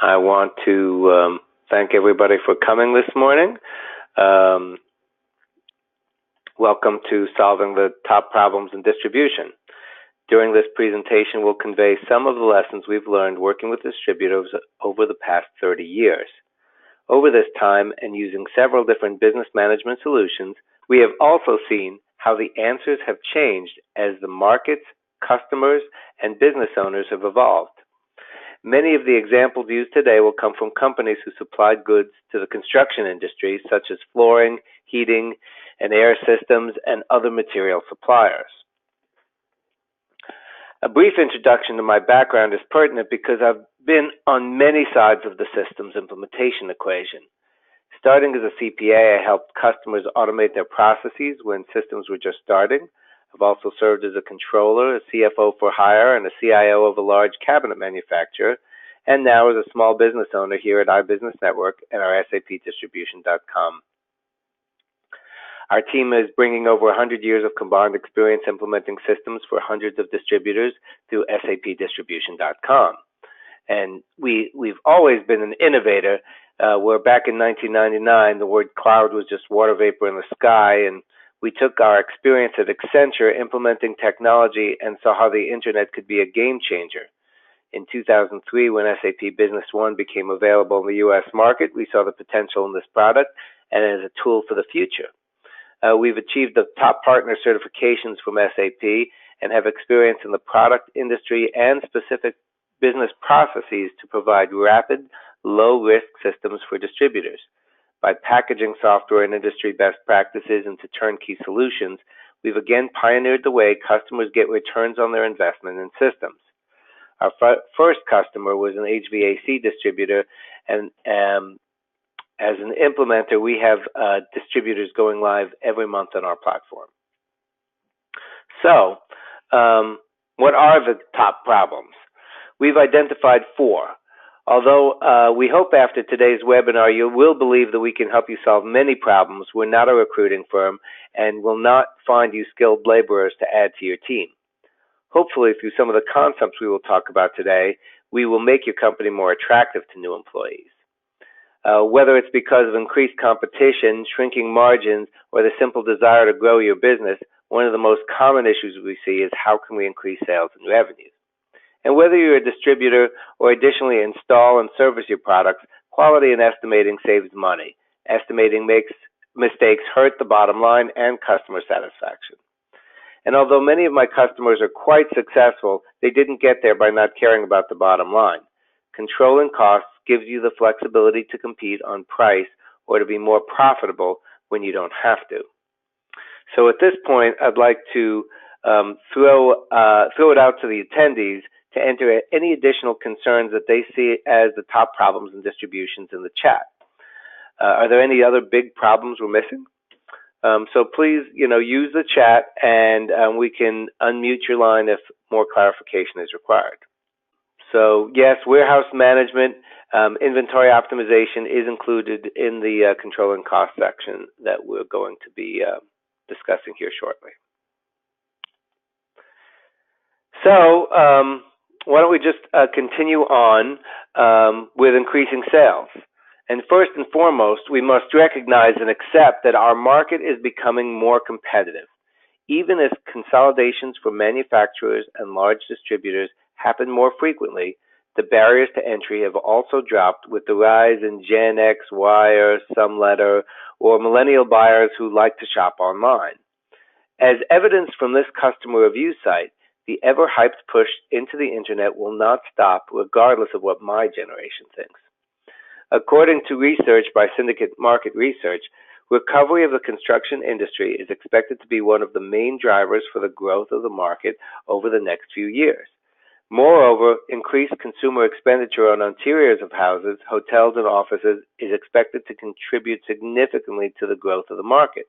I want to thank everybody for coming this morning. Welcome to Solving the Top Problems in Distribution. During this presentation, we'll convey some of the lessons we've learned working with distributors over the past 30 years. Over this time, and using several different business management solutions, we have also seen how the answers have changed as the markets, customers, and business owners have evolved. Many of the examples used today will come from companies who supplied goods to the construction industry, such as flooring, heating, and air systems, and other material suppliers. A brief introduction to my background is pertinent because I've been on many sides of the systems implementation equation. Starting as a CPA, I helped customers automate their processes when systems were just starting. I've also served as a controller, a CFO for hire, and a CIO of a large cabinet manufacturer, and now as a small business owner here at iBusiness Network and our SAPDistribution.com. Our team is bringing over 100 years of combined experience implementing systems for hundreds of distributors through SAPDistribution.com. And we've always been an innovator. Where back in 1999, the word cloud was just water vapor in the sky, and we took our experience at Accenture implementing technology and saw how the internet could be a game changer. In 2003, when SAP Business One became available in the U.S. market, we saw the potential in this product and as a tool for the future. We've achieved the top partner certifications from SAP and have experience in the product, industry, and specific business processes to provide rapid, low-risk systems for distributors. By packaging software and industry best practices into turnkey solutions, we've again pioneered the way customers get returns on their investment in systems. Our first customer was an HVAC distributor, and as an implementer, we have distributors going live every month on our platform. So, what are the top problems? We've identified 4. Although we hope after today's webinar you will believe that we can help you solve many problems, we're not a recruiting firm and will not find you skilled laborers to add to your team. Hopefully, through some of the concepts we will talk about today, we will make your company more attractive to new employees. Whether it's because of increased competition, shrinking margins, or the simple desire to grow your business, one of the most common issues we see is how can we increase sales and revenues. And whether you're a distributor or additionally install and service your products, quality and estimating saves money. Estimating makes mistakes hurt the bottom line and customer satisfaction. And although many of my customers are quite successful, they didn't get there by not caring about the bottom line. Controlling costs gives you the flexibility to compete on price or to be more profitable when you don't have to. So at this point, I'd like to throw it out to the attendees to enter any additional concerns that they see as the top problems in distributions in the chat. Are there any other big problems we're missing? So please, use the chat and we can unmute your line if more clarification is required. So yes, warehouse management, inventory optimization is included in the control and cost section that we're going to be discussing here shortly. So why don't we just continue on with increasing sales. And first and foremost, we must recognize and accept that our market is becoming more competitive. Even as consolidations for manufacturers and large distributors happen more frequently, the barriers to entry have also dropped with the rise in Gen X, Y, or some letter, or millennial buyers who like to shop online. As evidence from this customer review site, the ever-hyped push into the internet will not stop regardless of what my generation thinks. According to research by Syndicate Market Research, recovery of the construction industry is expected to be one of the main drivers for the growth of the market over the next few years. Moreover, increased consumer expenditure on interiors of houses, hotels, and offices is expected to contribute significantly to the growth of the market.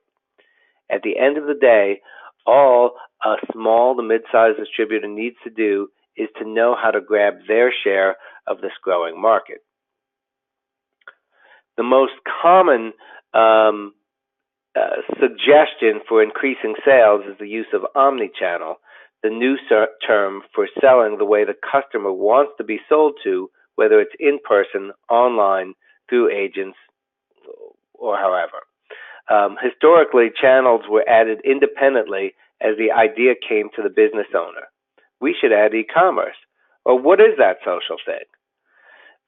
At the end of the day, all a small to mid-sized distributor needs to do is to know how to grab their share of this growing market. The most common suggestion for increasing sales is the use of Omni-Channel, the new term for selling the way the customer wants to be sold to whether it's in person, online, through agents, or however. Historically, channels were added independently as the idea came to the business owner. We should add e-commerce. Or what is that social thing?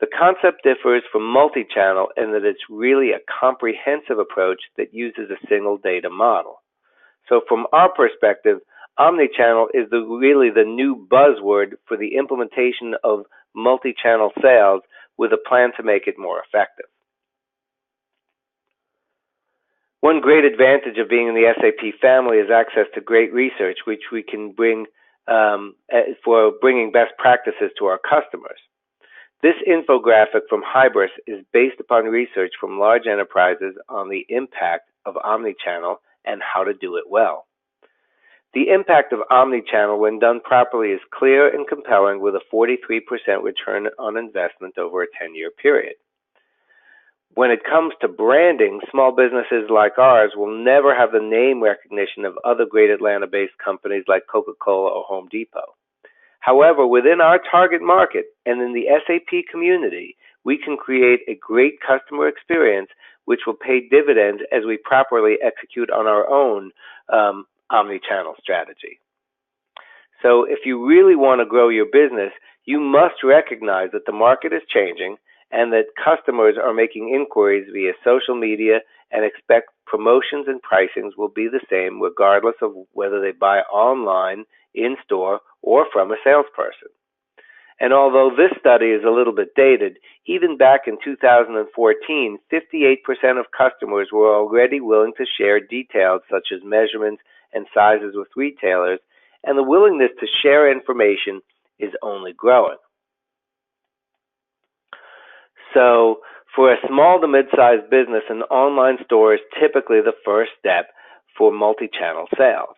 The concept differs from multi-channel in that it's really a comprehensive approach that uses a single data model. So from our perspective, Omni-Channel is really the new buzzword for the implementation of multi-channel sales with a plan to make it more effective. One great advantage of being in the SAP family is access to great research, which we can bring for bringing best practices to our customers. This infographic from Hybris is based upon research from large enterprises on the impact of Omni-Channel and how to do it well. The impact of Omni-Channel when done properly is clear and compelling with a 43% return on investment over a 10-year period. When it comes to branding, small businesses like ours will never have the name recognition of other great Atlanta-based companies like Coca-Cola or Home Depot. However, within our target market and in the SAP community, we can create a great customer experience which will pay dividends as we properly execute on our own omni-channel strategy. So if you really want to grow your business, you must recognize that the market is changing and that customers are making inquiries via social media and expect promotions and pricings will be the same regardless of whether they buy online, in-store, or from a salesperson. And although this study is a little bit dated, even back in 2014, 58% of customers were already willing to share details such as measurements and sizes with retailers, and the willingness to share information is only growing. So, for a small to mid-sized business, an online store is typically the first step for multi-channel sales.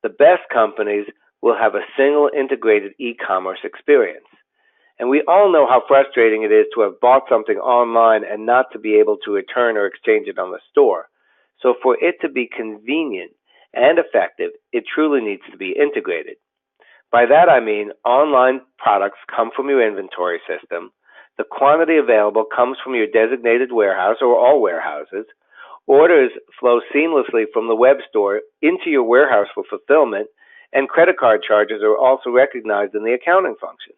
The best companies will have a single integrated e-commerce experience. And we all know how frustrating it is to have bought something online and not to be able to return or exchange it on the store. So for it to be convenient and effective, it truly needs to be integrated. By that I mean online products come from your inventory system, the quantity available comes from your designated warehouse or all warehouses, orders flow seamlessly from the web store into your warehouse for fulfillment, and credit card charges are also recognized in the accounting function.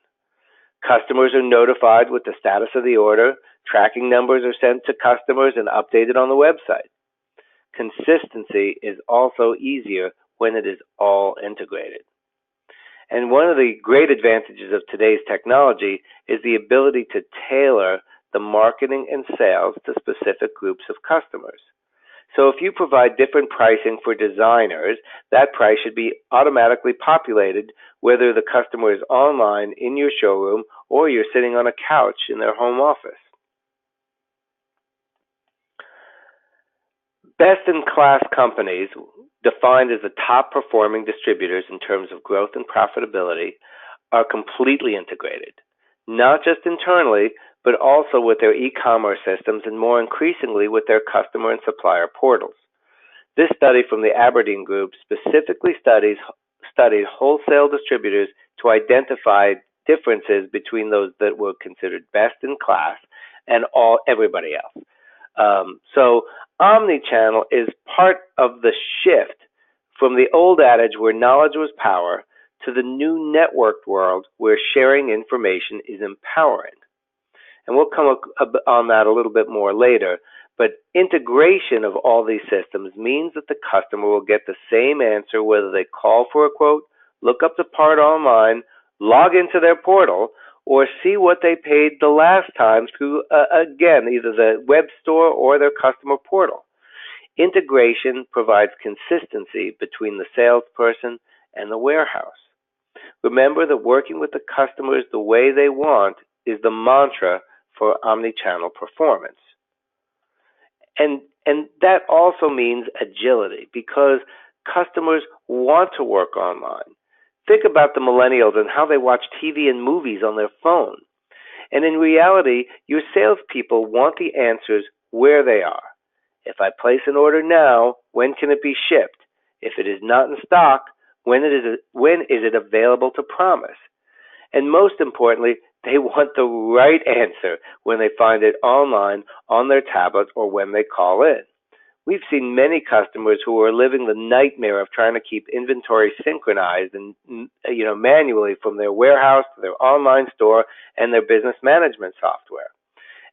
Customers are notified with the status of the order, tracking numbers are sent to customers and updated on the website. Consistency is also easier when it is all integrated. And one of the great advantages of today's technology is the ability to tailor the marketing and sales to specific groups of customers. So if you provide different pricing for designers, that price should be automatically populated whether the customer is online in your showroom or you're sitting on a couch in their home office. Best-in-class companies, defined as the top-performing distributors in terms of growth and profitability, are completely integrated, not just internally, but also with their e-commerce systems and more increasingly with their customer and supplier portals. This study from the Aberdeen Group specifically studied wholesale distributors to identify differences between those that were considered best in class and everybody else. So Omni-Channel is part of the shift from the old adage where knowledge was power to the new networked world where sharing information is empowering. And we'll come on that a little bit more later, but integration of all these systems means that the customer will get the same answer whether they call for a quote, look up the part online, log into their portal, or see what they paid the last time through, again, either the web store or their customer portal. Integration provides consistency between the salesperson and the warehouse. Remember that working with the customers the way they want is the mantra for omni-channel performance. And that also means agility because customers want to work online. Think about the millennials and how they watch TV and movies on their phone. And in reality, your salespeople want the answers where they are. If I place an order now, when can it be shipped? If it is not in stock, when is it available to promise? And most importantly, They want the right answer when they find it online, on their tablet, or when they call in. We've seen many customers who are living the nightmare of trying to keep inventory synchronized and manually from their warehouse to their online store and their business management software.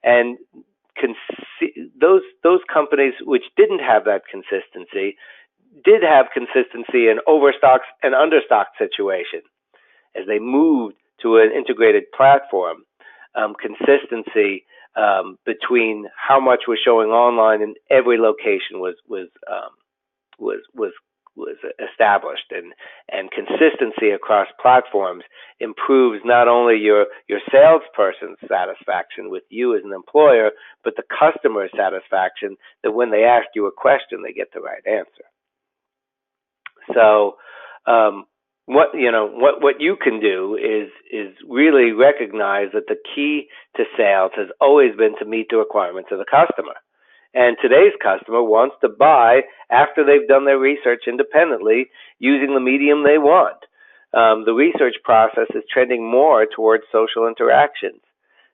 And those companies which didn't have that consistency did have consistency in overstocks and understocked situation. As they moved to an integrated platform, consistency between how much was showing online in every location was established, and consistency across platforms improves not only your salesperson's satisfaction with you as an employer, but the customer's satisfaction that when they ask you a question, they get the right answer. So what you can do is really recognize that the key to sales has always been to meet the requirements of the customer. And today's customer wants to buy after they've done their research independently using the medium they want. The research process is trending more towards social interactions.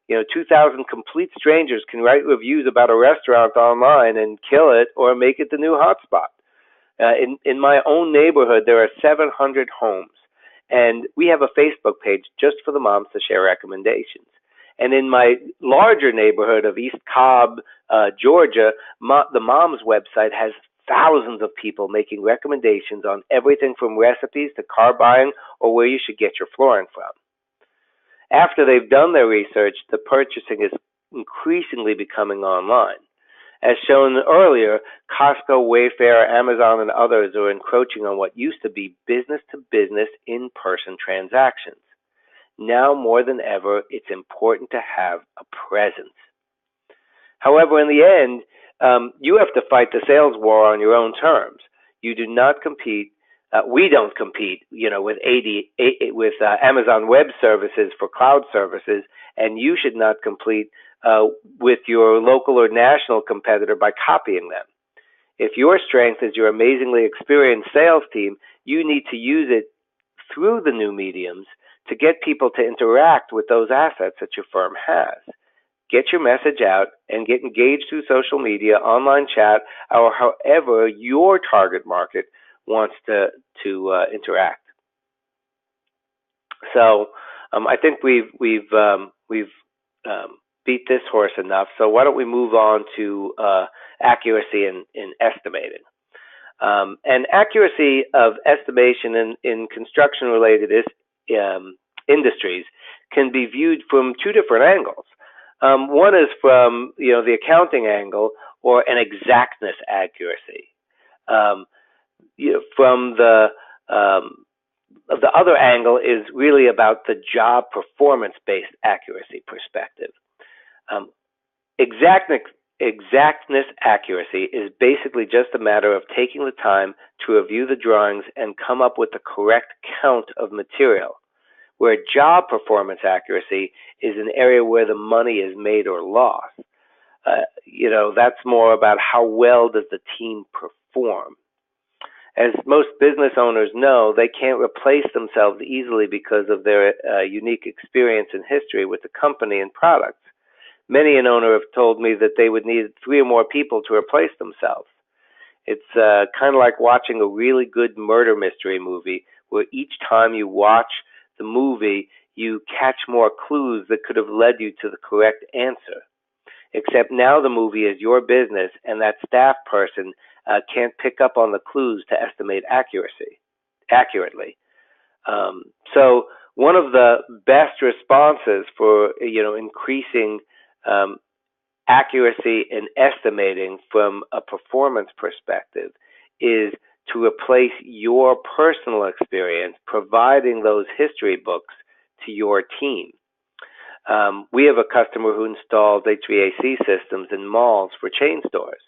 2,000 complete strangers can write reviews about a restaurant online and kill it or make it the new hotspot. In my own neighborhood, there are 700 homes, and we have a Facebook page just for the moms to share recommendations. And in my larger neighborhood of East Cobb, Georgia, the mom's website has thousands of people making recommendations on everything from recipes to car buying or where you should get your flooring from. After they've done their research, the purchasing is increasingly becoming online. As shown earlier, Costco, Wayfair, Amazon, and others are encroaching on what used to be business-to-business in-person transactions. Now more than ever, it's important to have a presence. However, in the end, you have to fight the sales war on your own terms. You do not compete. We don't compete, with Amazon Web Services for cloud services, and you should not compete with your local or national competitor by copying them. If your strength is your amazingly experienced sales team, you need to use it through the new mediums to get people to interact with those assets that your firm has. Get your message out and get engaged through social media, online chat, or however your target market wants to interact. So I think we've beat this horse enough. So why don't we move on to accuracy in estimating? And accuracy of estimation in construction-related industries can be viewed from two different angles. One is from the accounting angle, or an exactness accuracy. From the other angle is really about the job performance-based accuracy perspective. Exactness accuracy is basically just a matter of taking the time to review the drawings and come up with the correct count of material, where job performance accuracy is an area where the money is made or lost. That's more about how well does the team perform. As most business owners know, they can't replace themselves easily because of their unique experience and history with the company and products. Many an owner have told me that they would need 3 or more people to replace themselves. It's kind of like watching a really good murder mystery movie, where each time you watch the movie, you catch more clues that could have led you to the correct answer. Except now the movie is your business, and that staff person can't pick up on the clues to estimate accurately. So one of the best responses for increasing accuracy in estimating from a performance perspective is to replace your personal experience providing those history books to your team. We have a customer who installs HVAC systems in malls for chain stores.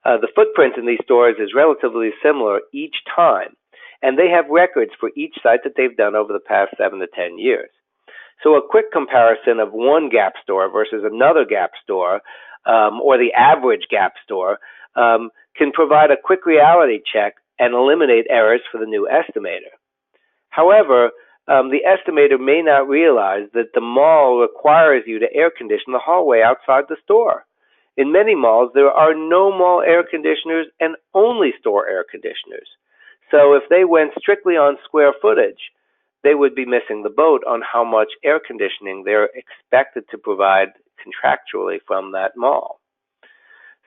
The footprint in these stores is relatively similar each time, and they have records for each site that they've done over the past 7 to 10 years. So a quick comparison of one Gap store versus another Gap store, or the average Gap store, can provide a quick reality check and eliminate errors for the new estimator. However, the estimator may not realize that the mall requires you to air condition the hallway outside the store. In many malls, there are no mall air conditioners and only store air conditioners. So if they went strictly on square footage, they would be missing the boat on how much air conditioning they're expected to provide contractually from that mall.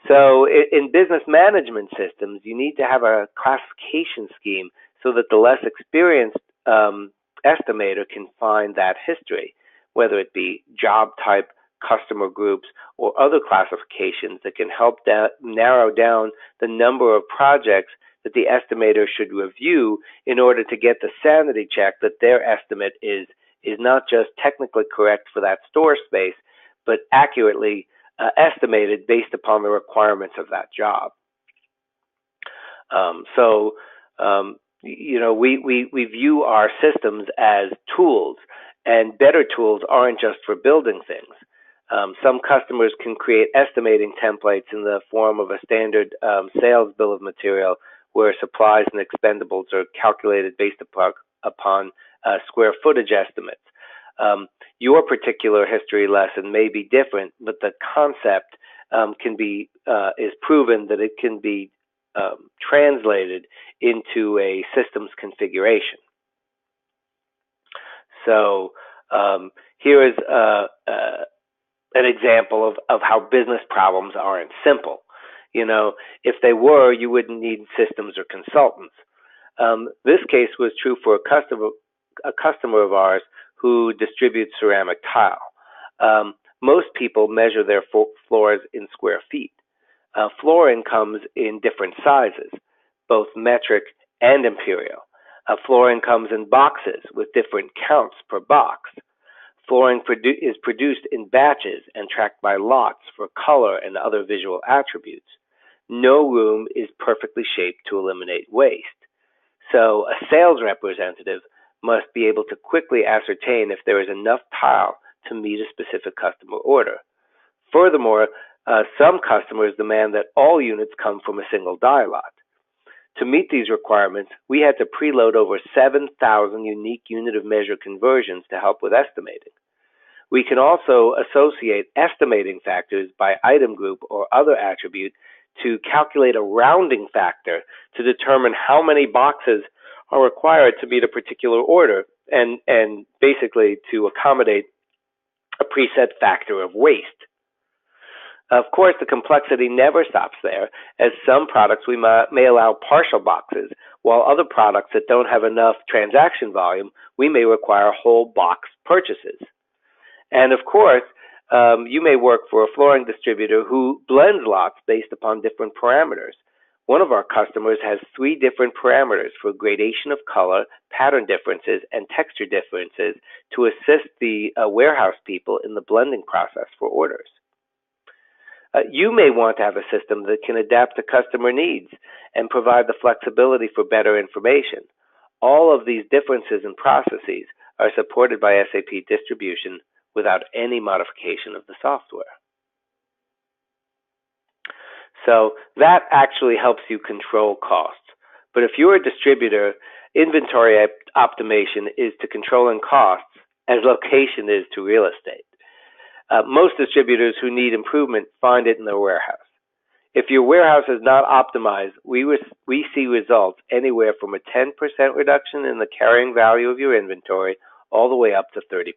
So in business management systems, you need to have a classification scheme so that the less experienced estimator can find that history, whether it be job type, customer groups, or other classifications that can help narrow down the number of projects that the estimator should review in order to get the sanity check that their estimate is not just technically correct for that store space, but accurately estimated based upon the requirements of that job. We view our systems as tools, and better tools aren't just for building things. Some customers can create estimating templates in the form of a standard sales bill of material where supplies and expendables are calculated based upon square footage estimates. Your particular history lesson may be different, but the concept is proven that it can be translated into a systems configuration. So here is an example of how business problems aren't simple. If they were, you wouldn't need systems or consultants. This case was true for a customer of ours who distributes ceramic tile. Most people measure their floors in square feet. Flooring comes in different sizes, both metric and imperial. Flooring comes in boxes with different counts per box. Flooring is produced in batches and tracked by lots for color and other visual attributes. No room is perfectly shaped to eliminate waste. So a sales representative must be able to quickly ascertain if there is enough tile to meet a specific customer order. Furthermore, some customers demand that all units come from a single die lot. To meet these requirements, we had to preload over 7,000 unique unit of measure conversions to help with estimating. We can also associate estimating factors by item group or other attribute to calculate a rounding factor to determine how many boxes are required to meet a particular order and basically to accommodate a preset factor of waste. Of course, the complexity never stops there, as some products we may allow partial boxes, while other products that don't have enough transaction volume, we may require whole box purchases. And of course, you may work for a flooring distributor who blends lots based upon different parameters. One of our customers has 3 different parameters for gradation of color, pattern differences, and texture differences to assist the warehouse people in the blending process for orders. You may want to have a system that can adapt to customer needs and provide the flexibility for better information. All of these differences in processes are supported by SAP Distribution without any modification of the software. So that actually helps you control costs. But if you're a distributor, inventory optimization is to controlling costs as location is to real estate. Most distributors who need improvement find it in their warehouse. If your warehouse is not optimized, we see results anywhere from a 10% reduction in the carrying value of your inventory all the way up to 30%.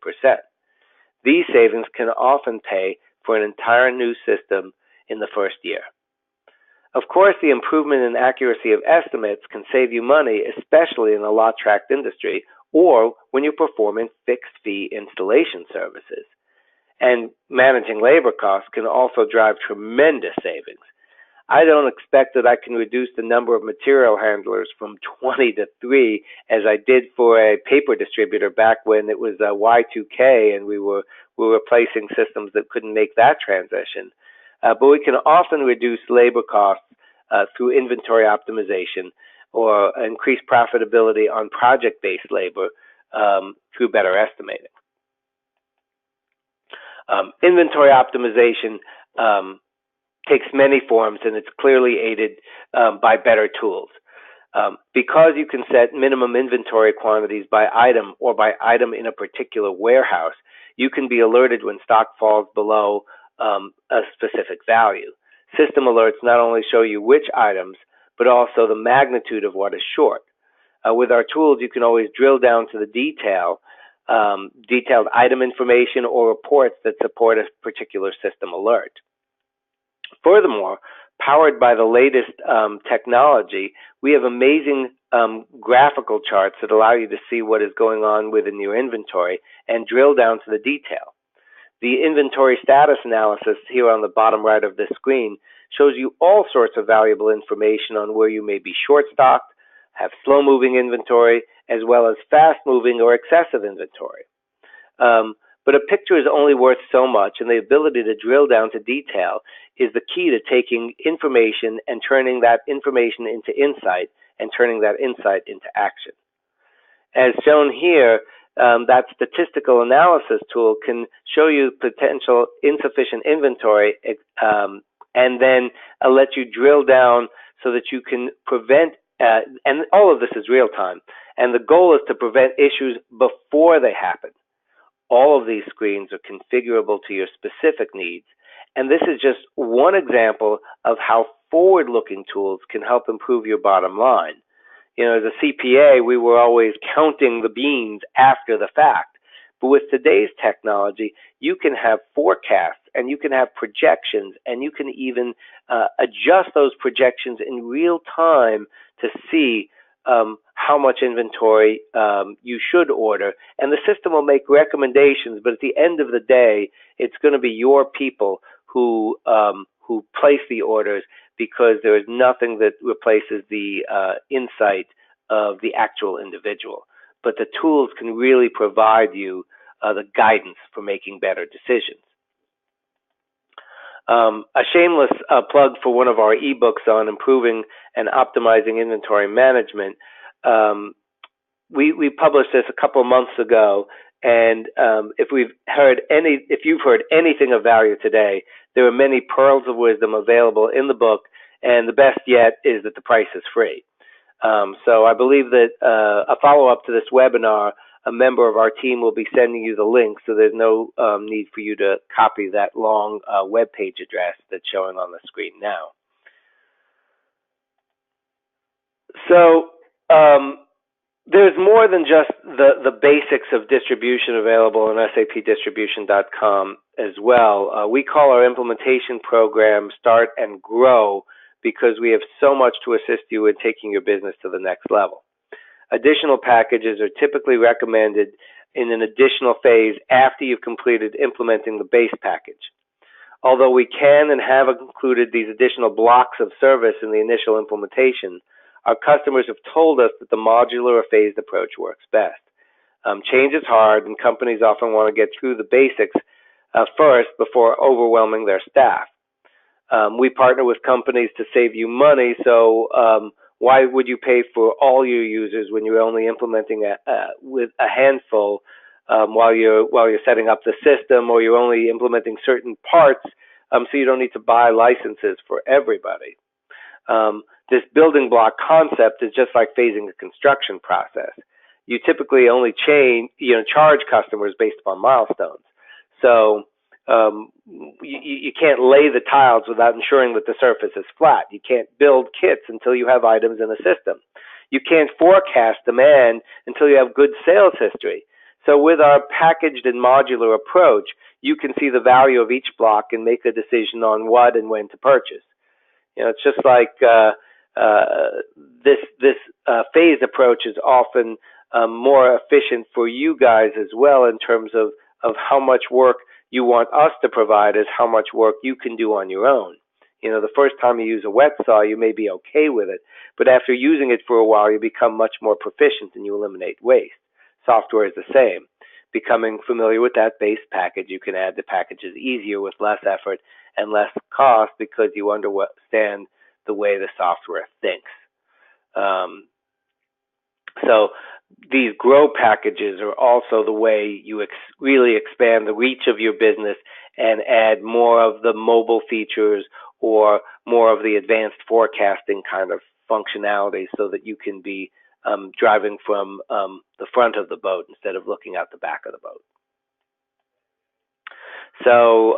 These savings can often pay for an entire new system in the first year. Of course, the improvement in accuracy of estimates can save you money, especially in the lot-tracked industry or when you're performing fixed-fee installation services. And managing labor costs can also drive tremendous savings. I don't expect that I can reduce the number of material handlers from 20 to 3 as I did for a paper distributor back when it was Y2K and we were replacing systems that couldn't make that transition. But we can often reduce labor costs through inventory optimization or increase profitability on project-based labor through better estimating. Inventory optimization takes many forms, and it's clearly aided by better tools. Because you can set minimum inventory quantities by item or by item in a particular warehouse, you can be alerted when stock falls below a specific value. System alerts not only show you which items, but also the magnitude of what is short. With our tools, you can always drill down to the detailed item information or reports that support a particular system alert. Furthermore, powered by the latest technology, we have amazing graphical charts that allow you to see what is going on within your inventory and drill down to the detail. The inventory status analysis here on the bottom right of this screen shows you all sorts of valuable information on where you may be short-stocked, have slow-moving inventory, as well as fast-moving or excessive inventory. But a picture is only worth so much, and the ability to drill down to detail is the key to taking information and turning that information into insight and turning that insight into action. As shown here, that statistical analysis tool can show you potential insufficient inventory and then let you drill down so that you can prevent, and all of this is real time, and the goal is to prevent issues before they happen. All of these screens are configurable to your specific needs, and this is just one example of how forward-looking tools can help improve your bottom line. You know, as a CPA, we were always counting the beans after the fact. But with today's technology, you can have forecasts and you can have projections, and you can even adjust those projections in real time to see how much inventory you should order. And the system will make recommendations, but at the end of the day, it's going to be your people who place the orders, because there is nothing that replaces the insight of the actual individual. But the tools can really provide you the guidance for making better decisions. A shameless plug for one of our ebooks on improving and optimizing inventory management. We published this a couple of months ago, and if you've heard anything of value today, there are many pearls of wisdom available in the book, and the best yet is that the price is free. So I believe that a follow-up to this webinar, a member of our team will be sending you the link, so there's no need for you to copy that long web page address that's showing on the screen now. So there's more than just the basics of distribution available on sapdistribution.com as well. We call our implementation program Start and Grow, because we have so much to assist you in taking your business to the next level. Additional packages are typically recommended in an additional phase after you've completed implementing the base package. Although we can and have included these additional blocks of service in the initial implementation, our customers have told us that the modular or phased approach works best. Change is hard, and companies often want to get through the basics first before overwhelming their staff. We partner with companies to save you money, so why would you pay for all your users when you're only implementing with a handful while you're setting up the system, or you're only implementing certain parts, so you don't need to buy licenses for everybody? This building block concept is just like phasing a construction process. You typically only charge customers based upon milestones. So you can't lay the tiles without ensuring that the surface is flat. You can't build kits until you have items in the system. You can't forecast demand until you have good sales history. So with our packaged and modular approach, you can see the value of each block and make a decision on what and when to purchase. You know, it's just like this phased approach is often more efficient for you guys as well, in terms of how much work you want us to provide as how much work you can do on your own. You know, the first time you use a wet saw, you may be okay with it, but after using it for a while, you become much more proficient and you eliminate waste. Software is the same. Becoming familiar with that base package, you can add the packages easier with less effort and less cost, because you understand the way the software thinks. So these grow packages are also the way you really expand the reach of your business and add more of the mobile features or more of the advanced forecasting kind of functionality so that you can be driving from the front of the boat instead of looking out the back of the boat. So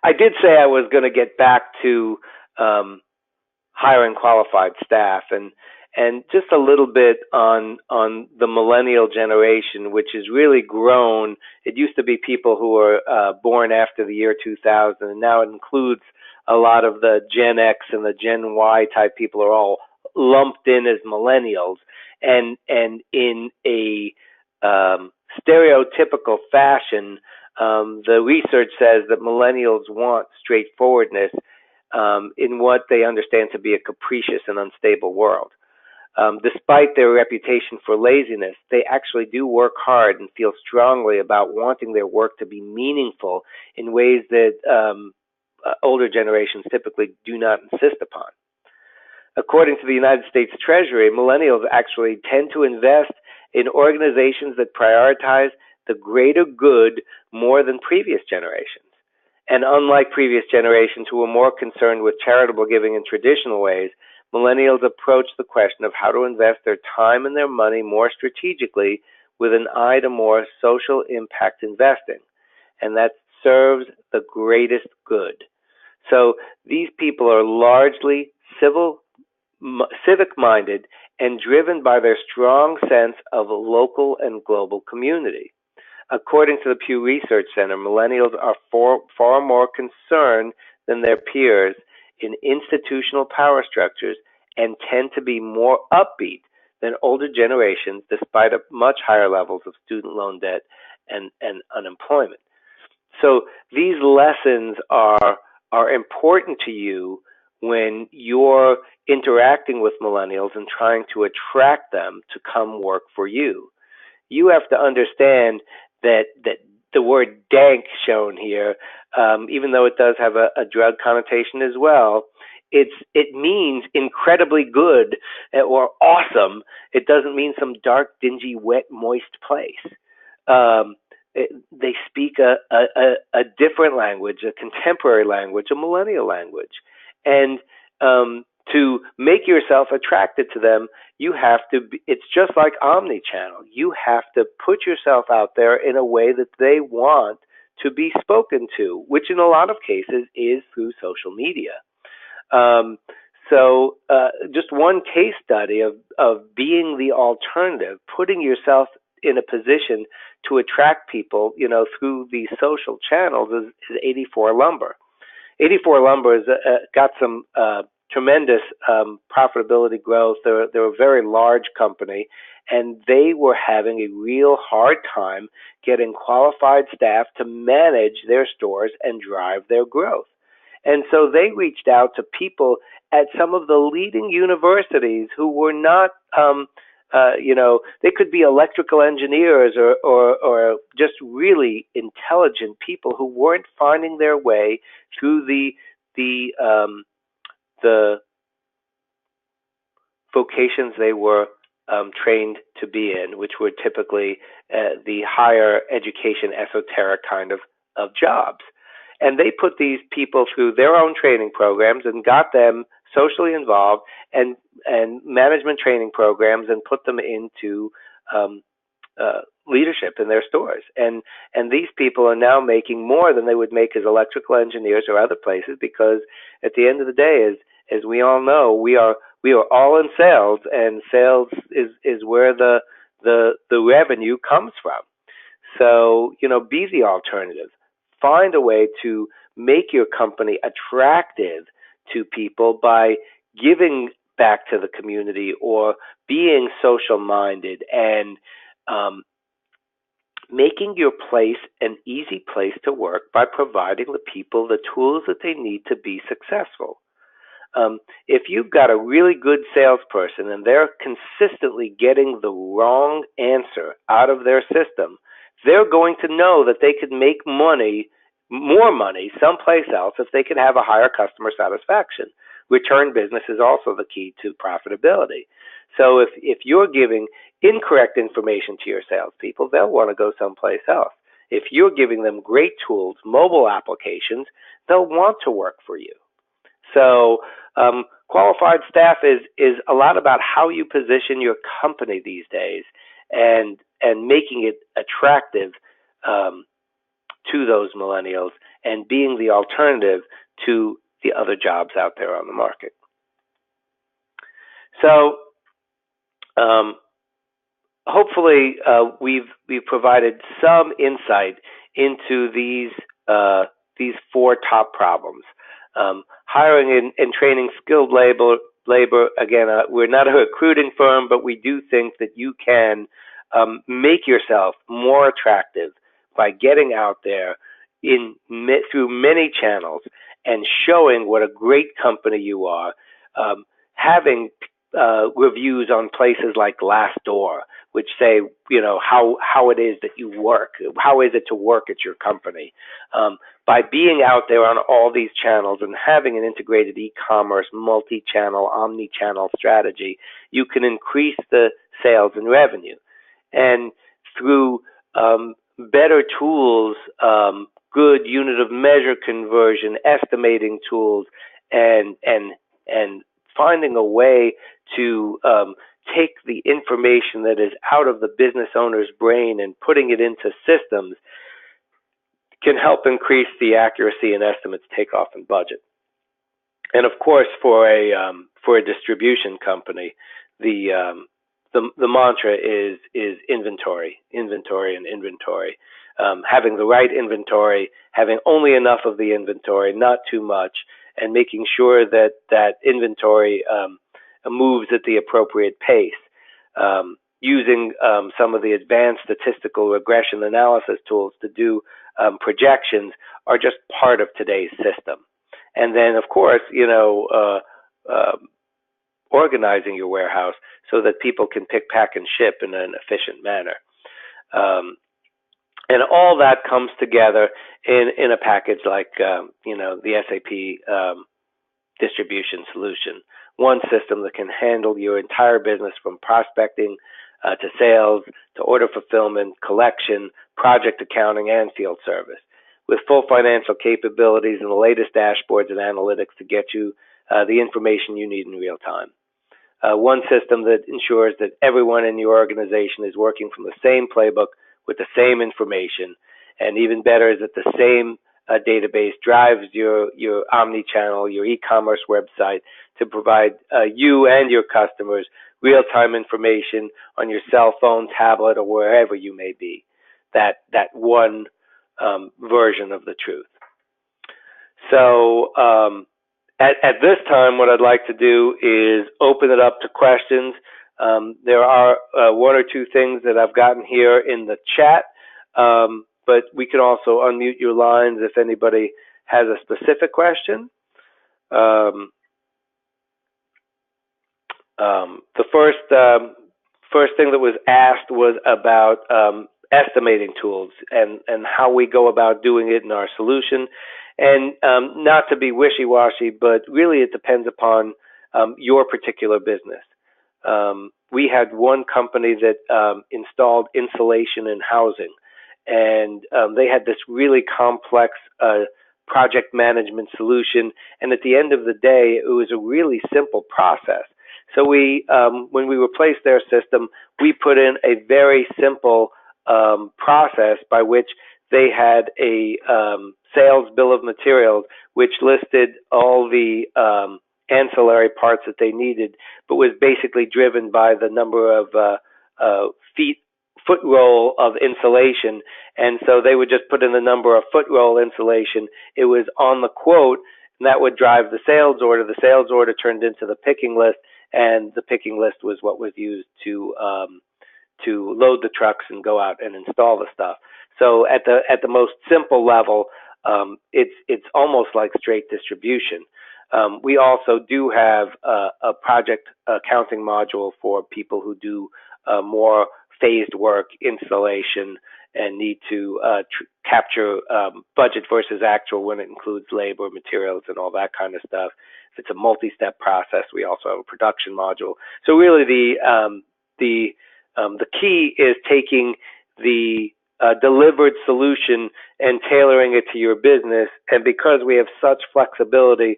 I did say I was going to get back to hiring qualified staff, and just a little bit on the millennial generation, which has really grown. It used to be people who were born after the year 2000, and now it includes a lot of the Gen X and the Gen Y type people are all lumped in as millennials, and in a stereotypical fashion. The research says that millennials want straightforwardness in what they understand to be a capricious and unstable world. Despite their reputation for laziness, they actually do work hard and feel strongly about wanting their work to be meaningful in ways that older generations typically do not insist upon. According to the United States Treasury, millennials actually tend to invest in organizations that prioritize the greater good more than previous generations. And unlike previous generations who were more concerned with charitable giving in traditional ways, millennials approach the question of how to invest their time and their money more strategically with an eye to more social impact investing. And that serves the greatest good. So these people are largely civic-minded and driven by their strong sense of local and global community. According to the Pew Research Center, millennials are far more concerned than their peers in institutional power structures and tend to be more upbeat than older generations despite much higher levels of student loan debt and unemployment. So these lessons are important to you when you're interacting with millennials and trying to attract them to come work for you. You have to understand that the word dank shown here, even though it does have a drug connotation as well, it means incredibly good or awesome. It doesn't mean some dark, dingy, wet, moist place. They speak a different language, a contemporary language, a millennial language. And to make yourself attracted to them, you have to be, it's just like Omni-Channel. You have to put yourself out there in a way that they want to be spoken to, which in a lot of cases is through social media. So just one case study of being the alternative, putting yourself in a position to attract people, through these social channels is 84 Lumber. 84 Lumber has got some tremendous profitability growth. They're a very large company, and they were having a real hard time getting qualified staff to manage their stores and drive their growth. And so they reached out to people at some of the leading universities who were not, they could be electrical engineers or just really intelligent people who weren't finding their way through the vocations they were trained to be in, which were typically the higher education, esoteric kind of jobs. And they put these people through their own training programs and got them socially involved and management training programs and put them into leadership in their stores. And these people are now making more than they would make as electrical engineers or other places, because at the end of the day, as we all know, we are all in sales, and sales is where the revenue comes from. So, be the alternative. Find a way to make your company attractive to people by giving back to the community or being social minded and making your place an easy place to work by providing the people the tools that they need to be successful. If you've got a really good salesperson and they're consistently getting the wrong answer out of their system, they're going to know that they could make more money someplace else if they could have a higher customer satisfaction. Return business is also the key to profitability. So if you're giving incorrect information to your salespeople, they'll want to go someplace else. If you're giving them great tools, mobile applications, they'll want to work for you. So Qualified staff is a lot about how you position your company these days, and making it attractive to those millennials, and being the alternative to the other jobs out there on the market. So hopefully we've provided some insight into these four top problems. Hiring and training skilled labor. Again, we're not a recruiting firm, but we do think that you can make yourself more attractive by getting out there through many channels and showing what a great company you are. Having reviews on places like Glassdoor, which say, how it is that you work, how is it to work at your company. By being out there on all these channels and having an integrated e-commerce, multi-channel, omni-channel strategy, you can increase the sales and revenue. And through better tools, good unit of measure conversion, estimating tools, and finding a way to take the information that is out of the business owner's brain and putting it into systems can help increase the accuracy and estimates takeoff and budget. And of course, for a distribution company, the mantra is inventory. Having the right inventory, having only enough of the inventory, not too much, and making sure that inventory moves at the appropriate pace. Using some of the advanced statistical regression analysis tools to do projections are just part of today's system. And then, of course, organizing your warehouse so that people can pick, pack, and ship in an efficient manner. And all that comes together in a package like, the SAP Distribution solution. One system that can handle your entire business from prospecting to sales, to order fulfillment, collection, project accounting, and field service, with full financial capabilities and the latest dashboards and analytics to get you the information you need in real time. One system that ensures that everyone in your organization is working from the same playbook with the same information, and even better is that the same database drives your omni-channel, your e-commerce website to provide you and your customers real-time information on your cell phone, tablet, or wherever you may be. That one version of the truth. So at this time, what I'd like to do is open it up to questions. There are one or two things that I've gotten here in the chat, but we can also unmute your lines if anybody has a specific question. The first thing that was asked was about estimating tools and how we go about doing it in our solution. And not to be wishy-washy, but really it depends upon your particular business. We had one company that installed insulation in housing, and they had this really complex project management solution. And at the end of the day, it was a really simple process. So when we replaced their system, we put in a very simple process by which they had a sales bill of materials, which listed all the ancillary parts that they needed, but was basically driven by the number of foot roll of insulation. And so they would just put in the number of foot roll insulation. It was on the quote, and that would drive the sales order. The sales order turned into the picking list, and the picking list was what was used to load the trucks and go out and install the stuff. So at the most simple level, it's almost like straight distribution. We also do have a project accounting module for people who do more phased work, installation, and need to capture budget versus actual when it includes labor, materials, and all that kind of stuff. If it's a multi-step process, we also have a production module. So really, the key is taking the delivered solution and tailoring it to your business. And because we have such flexibility,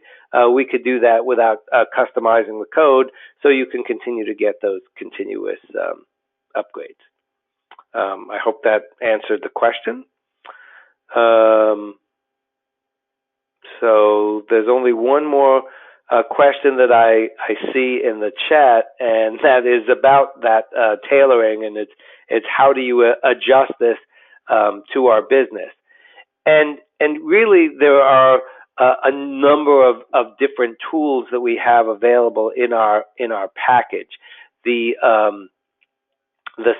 we could do that without customizing the code, so you can continue to get those continuous upgrades. I hope that answered the question. So there's only one more question that I see in the chat, and that is about that tailoring, and it's how do you adjust this to our business? And really there are a number of different tools that we have available in our package. The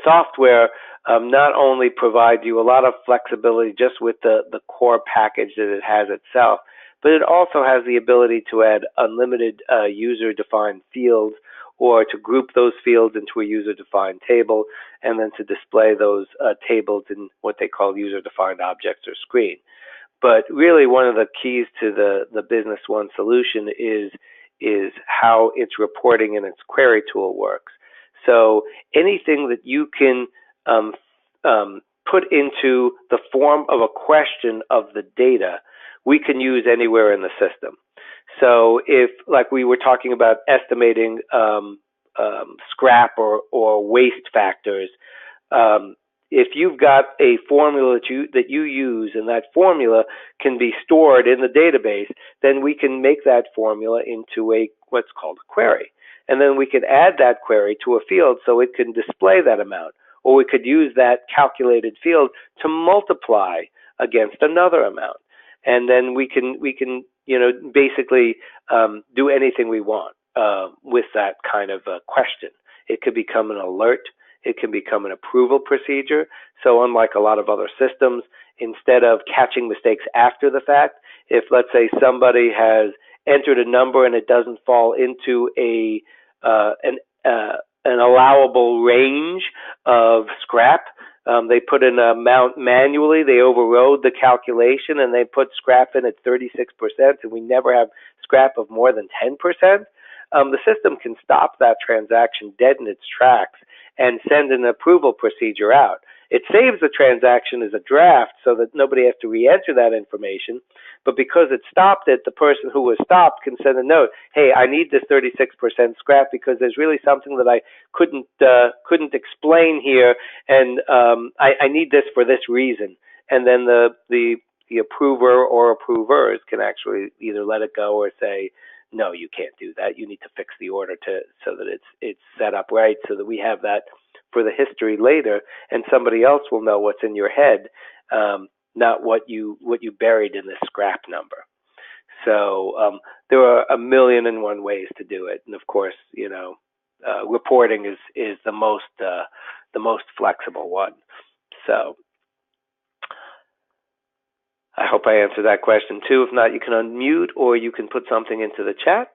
software not only provides you a lot of flexibility just with the core package that it has itself, but it also has the ability to add unlimited user-defined fields, or to group those fields into a user-defined table, and then to display those tables in what they call user-defined objects or screen. But really, one of the keys to the Business One solution is how its reporting and its query tool works. So anything that you can put into the form of a question of the data, we can use anywhere in the system. So if, like we were talking about, estimating scrap or waste factors, if you've got a formula that you use, and that formula can be stored in the database, then we can make that formula into what's called a query. And then we could add that query to a field so it can display that amount. Or we could use that calculated field to multiply against another amount. And then we can basically do anything we want with that kind of question. It could become an alert. It can become an approval procedure. So unlike a lot of other systems, instead of catching mistakes after the fact, if, let's say, somebody has entered a number and it doesn't fall into an allowable range of scrap, they put an amount manually, they overrode the calculation, and they put scrap in at 36%, and we never have scrap of more than 10%, the system can stop that transaction dead in its tracks and send an approval procedure out. It saves the transaction as a draft so that nobody has to re-enter that information, but because it stopped it, the person who was stopped can send a note, hey, I need this 36% scrap because there's really something that I couldn't explain here, and I need this for this reason. And then the approver or approvers can actually either let it go or say, no, you can't do that. You need to fix the order so that it's set up right, so that we have that for the history later, and somebody else will know what's in your head, not what you buried in this scrap number. So there are 1,000,001 ways to do it, and of course, reporting is the most flexible one. So I hope I answered that question too. If not, you can unmute or you can put something into the chat.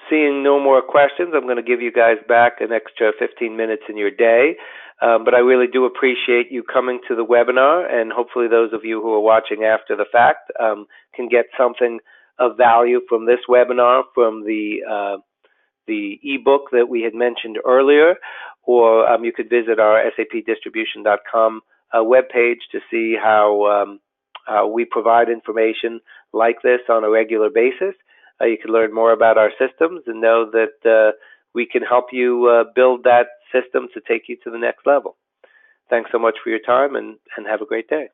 Seeing no more questions, I'm going to give you guys back an extra 15 minutes in your day. But I really do appreciate you coming to the webinar, and hopefully those of you who are watching after the fact can get something of value from this webinar, from the ebook that we had mentioned earlier, or you could visit our sapdistribution.com webpage to see how we provide information like this on a regular basis. You can learn more about our systems and know that we can help you build that system to take you to the next level. Thanks so much for your time, and have a great day.